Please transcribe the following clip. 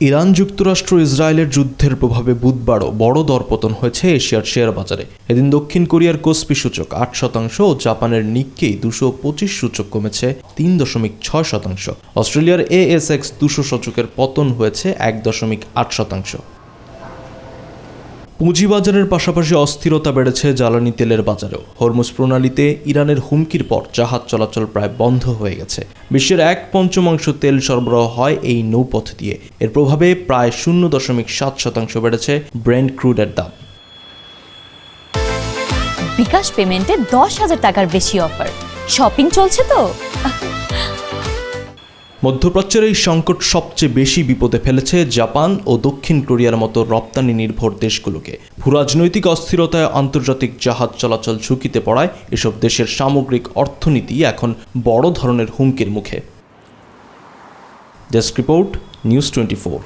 Iran যুক্তরাষ্ট্র ইসরায়েলের যুদ্ধের প্রভাবে বুধবারও বড় দরপতন হয়েছে এশিয়ার শেয়ার বাজারে। এদিন দক্ষিণ কোরিয়ার কোসপি সূচক ৮% ও জাপানের নিক্কেই ২২৫ সূচক কমেছে ৩.৬%। অস্ট্রেলিয়ার ASX 200 সূচকের পতন হয়েছে ১.৮%। পুঁজিবাজারের পাশাপাশি অস্থিরতা বেড়েছে জ্বালানি তেলের বাজারেও। হরমুজ প্রণালীতে ইরানের হুমকির পর জাহাজ চলাচল প্রায় বন্ধ হয়ে গেছে। বিশ্বের ১/৫ তেল সরবরাহ হয় এই নৌপথ দিয়ে। এর প্রভাবে প্রায় ০.৭% বেড়েছে ব্রেন্ট ক্রুডের দাম। বিকাশ পেমেন্টে ১০,০০০ টাকার বেশি অফার। শপিং চলছে তো। মধ্যপ্রাচ্যের এই সংকট সবচেয়ে বেশি বিপদে ফেলেছে জাপান ও দক্ষিণ কোরিয়ার মতো রপ্তানি নির্ভর দেশগুলোকে। ভূরাজনৈতিক অস্থিরতায় আন্তর্জাতিক জাহাজ চলাচল ঝুঁকিতে পড়ায় এসব দেশের সামগ্রিক অর্থনীতি এখন বড় ধরনের হুমকির মুখে। Desk report, news 24।